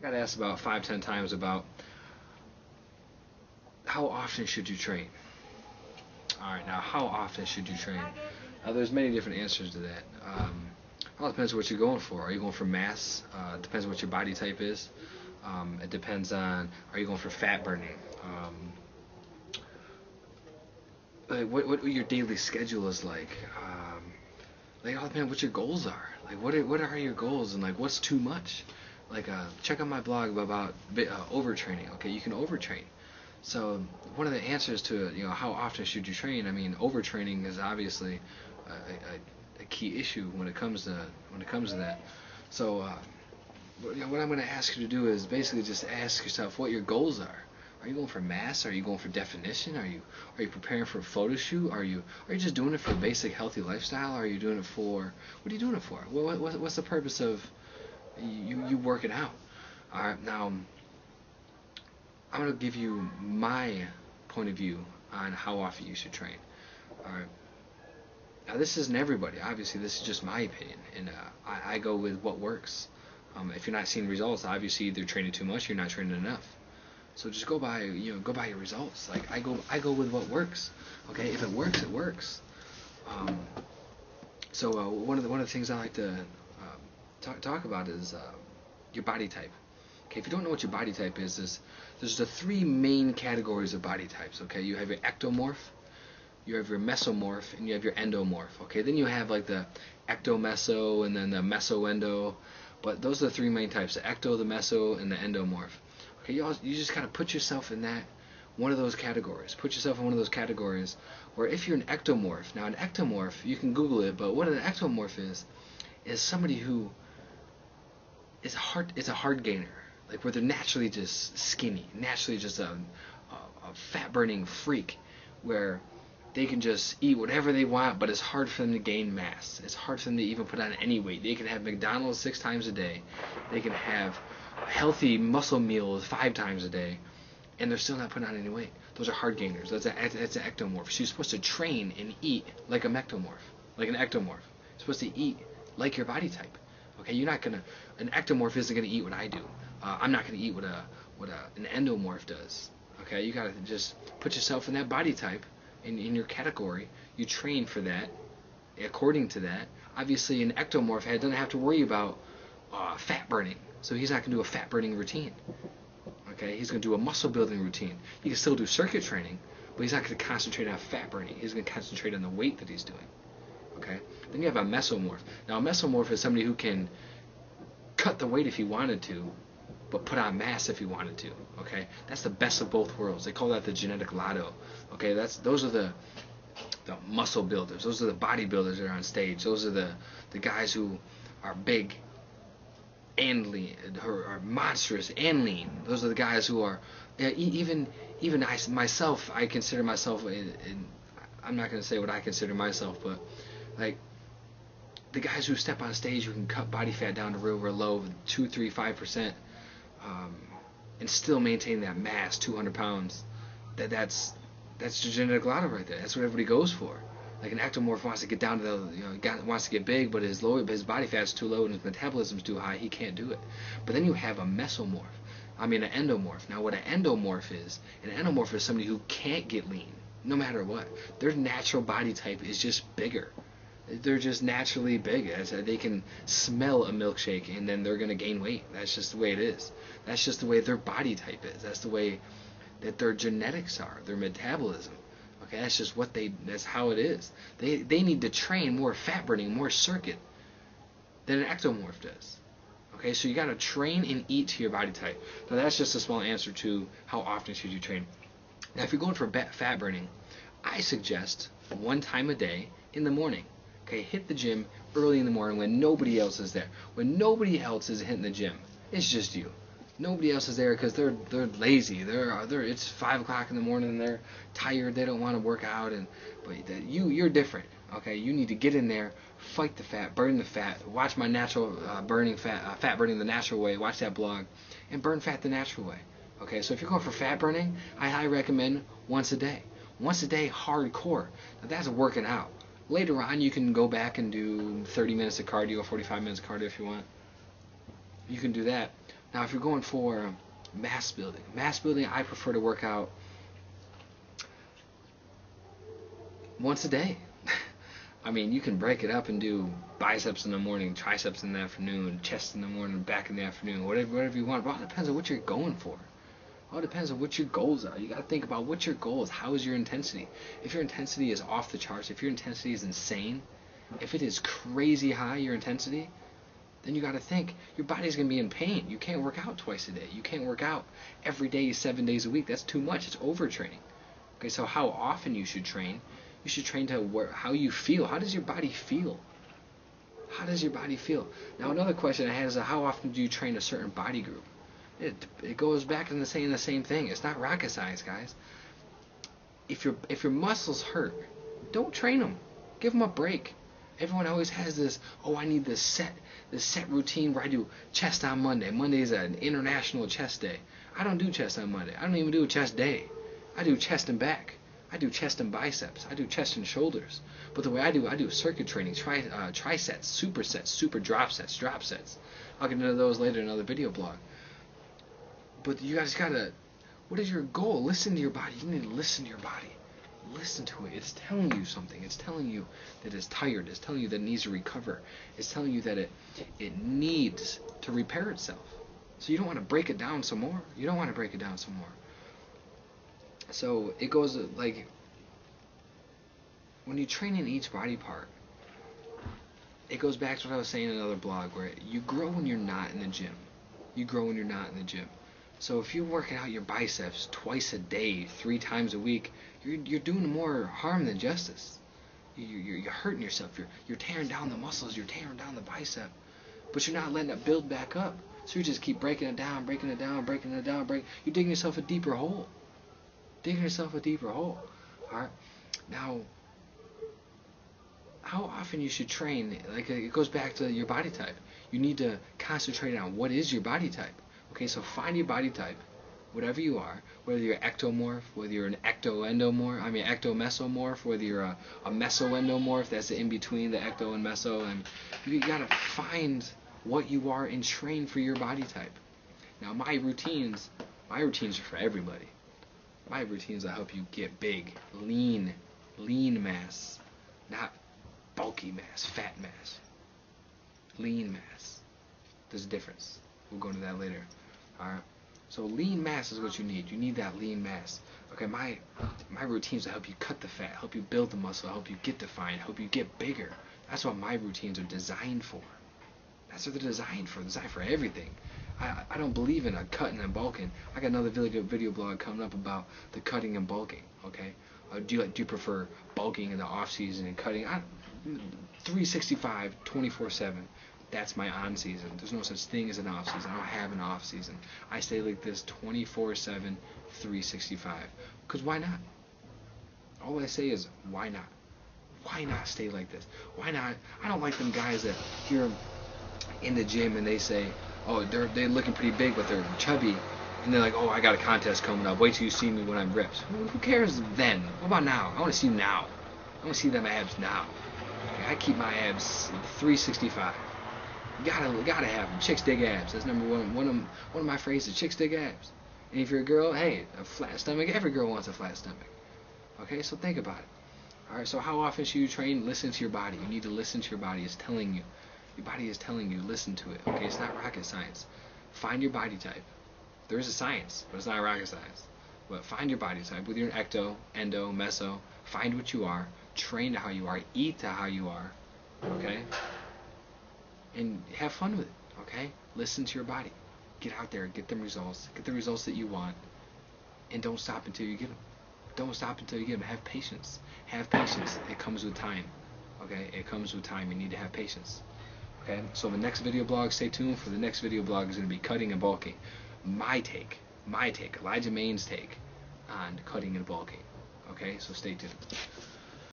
got asked about 5, 10 times about how often should you train. Alright, now how often should you train? There's many different answers to that. It all depends on what you're going for. Are you going for mass? It depends on what your body type is. It depends on, are you going for fat burning? What your daily schedule is like. It all depends on what your goals are. Like what are your goals, and like what's too much? Like check out my blog about overtraining. Okay, you can overtrain. So one of the answers to how often should you train? I mean, overtraining is obviously a key issue when it comes to that. So what I'm going to ask you to do is basically just ask yourself what your goals are. Are you going for mass? Are you going for definition? Are you preparing for a photo shoot? Are you just doing it for a basic healthy lifestyle? Are you doing it for, what are you doing it for? What's the purpose of you working out? All right, now I'm going to give you my point of view on how often you should train. All right. Now this isn't everybody. Obviously, this is just my opinion, and I go with what works. If you're not seeing results, obviously either training too much, or you're not training enough. So just go by your results. Like I go with what works. Okay, if it works, it works. So one of the things I like to talk about is your body type. Okay, if you don't know what your body type is, there's the three main categories of body types. Okay, you have your ectomorph, you have your mesomorph, and you have your endomorph. Okay, then you have like the ectomeso and then the mesoendo. But those are the three main types: the ecto, the meso, and the endomorph. Okay, you just gotta put yourself in one of those categories. Put yourself in one of those categories where if you're an ectomorph, now an ectomorph, you can Google it, but what an ectomorph is somebody who is a hard gainer, like where they're naturally just skinny, naturally just a fat burning freak, where they can just eat whatever they want, but it's hard for them to gain mass. It's hard for them to even put on any weight. They can have McDonald's 6 times a day. They can have healthy muscle meals 5 times a day, and they're still not putting on any weight. Those are hard gainers. That's an ectomorph. So you're supposed to train and eat like a ectomorph, like an ectomorph. You're supposed to eat like your body type. Okay, you're not gonna. An ectomorph isn't gonna eat what I do. I'm not gonna eat what an endomorph does. Okay, you gotta just put yourself in that body type, in your category. You train for that, according to that. Obviously, an ectomorph doesn't have to worry about fat burning, so he's not gonna do a fat burning routine. Okay, he's gonna do a muscle building routine. He can still do circuit training, but he's not gonna concentrate on fat burning. He's gonna concentrate on the weight that he's doing. Okay, then you have a mesomorph. Now, a mesomorph is somebody who can cut the weight if he wanted to, but put on mass if he wanted to. Okay, that's the best of both worlds. They call that the genetic lotto. Okay, those are the muscle builders. Those are the bodybuilders that are on stage. Those are the guys who are big and lean, are monstrous and lean. Those are the guys who are even myself. I consider myself. I'm not going to say what I consider myself, but like the guys who step on stage who can cut body fat down to real low, 2, 3, 5%, and still maintain that mass, 200 pounds. That's the genetic lotto right there. That's what everybody goes for. Like an ectomorph wants to get down to wants to get big, but his body fat's too low and his metabolism's too high. He can't do it. But then you have a mesomorph. I mean an endomorph. Now what an endomorph is somebody who can't get lean, no matter what. Their natural body type is just bigger. They're just naturally big. They can smell a milkshake and then they're going to gain weight. That's just the way it is. That's just the way their body type is. That's the way that their genetics are, their metabolism. Okay, that's how it is. They need to train more fat burning, more circuit than an ectomorph does. Okay, so you got to train and eat to your body type. Now that's just a small answer to how often should you train. Now if you're going for fat burning, I suggest 1 time a day in the morning. Okay, hit the gym early in the morning when nobody else is there. When nobody else is hitting the gym, it's just you. Nobody else is there because they're lazy. It's 5 o'clock in the morning and they're tired. They don't want to work out. But you're different. Okay, you need to get in there, fight the fat, burn the fat. Watch my natural fat burning the natural way. Watch that blog, and burn fat the natural way. Okay, so if you're going for fat burning, I highly recommend once a day. Once a day, hardcore. Now that's working out. Later on, you can go back and do 30 minutes of cardio, 45 minutes of cardio if you want. You can do that. Now, if you're going for mass building, I prefer to work out once a day. I mean, you can break it up and do biceps in the morning, triceps in the afternoon, chest in the morning, back in the afternoon, whatever you want. But it all depends on what you're going for. All depends on what your goals are. You got to think about what your goal is. How is your intensity? If your intensity is off the charts, if your intensity is insane, if it is crazy high, your intensity, then you got to think your body's going to be in pain. You can't work out twice a day. You can't work out every day, 7 days a week. That's too much. It's overtraining. Okay, so how often you should train? You should train to how you feel. How does your body feel? How does your body feel? Now, another question I had is how often do you train a certain body group? It goes back to saying the same thing. It's not rocket science, guys. If your muscles hurt, don't train them. Give them a break. Everyone always has this, I need this set routine where I do chest on Monday. Monday is an international chest day. I don't do chest on Monday. I don't even do a chest day. I do chest and back. I do chest and biceps. I do chest and shoulders. But the way I do circuit training, trisets, supersets, super drop sets. I'll get into those later in another video blog. But you guys gotta, what is your goal? Listen to your body. You need to listen to your body. Listen to it. It's telling you something. It's telling you that it's tired. It's telling you that it needs to recover. It's telling you that it needs to repair itself. So you don't want to break it down some more. So it goes like, when you train in each body part, it goes back to what I was saying in another blog, where you grow when you're not in the gym. So if you're working out your biceps twice a day, 3 times a week, you're doing more harm than justice. You're hurting yourself. You're tearing down the muscles. You're tearing down the bicep, but you're not letting it build back up. So you just keep breaking it down. You're digging yourself a deeper hole. All right. Now, how often you should train? Like, it goes back to your body type. You need to concentrate on what is your body type. Okay, so find your body type, whatever you are, whether you're ectomorph, whether you're an ectomesomorph, whether you're a mesoendomorph, that's the in between the ecto and meso, and you gotta find what you are and train for your body type. Now, my routines are for everybody. My routines will help you get big, lean mass, not bulky mass, fat mass, lean mass. There's a difference. We'll go into that later. Alright, so lean mass is what you need. You need that lean mass. Okay, my routines will help you cut the fat, help you build the muscle, help you get defined, help you get bigger. That's what my routines are designed for. That's what they're designed for. Designed for everything. I don't believe in a cutting and bulking. I got another video blog coming up about the cutting and bulking. Okay, do you prefer bulking in the off season and cutting? 365, 24/7. That's my on season. There's no such thing as an off season. I don't have an off season. I stay like this 24/7, 365. Because why not? All I say is, why not? Why not stay like this? Why not? I don't like them guys that hear in the gym and they say, they're looking pretty big but they're chubby, and they're like, I got a contest coming up. Wait till you see me when I'm ripped. Who cares then? What about now? I want to see now. I want to see them abs now. Okay, I keep my abs 365. You gotta have them. Chicks dig abs. That's number one. One of my phrases. Chicks dig abs. And if you're a girl, hey, a flat stomach. Every girl wants a flat stomach. Okay, so think about it. All right. So how often should you train? Listen to your body. You need to listen to your body. It's telling you. Your body is telling you. Listen to it. Okay, it's not rocket science. Find your body type. There is a science, but it's not rocket science. But find your body type. Whether you're an ecto, endo, meso, find what you are. Train to how you are. Eat to how you are. Okay. And have fun with it, okay? Listen to your body. Get out there, get them results. Get the results that you want. And don't stop until you get them. Have patience. It comes with time, okay? It comes with time. You need to have patience, okay? So the next video blog, stay tuned for the next video blog is going to be cutting and bulking. My take, Elijah Main's take on cutting and bulking, okay? So stay tuned.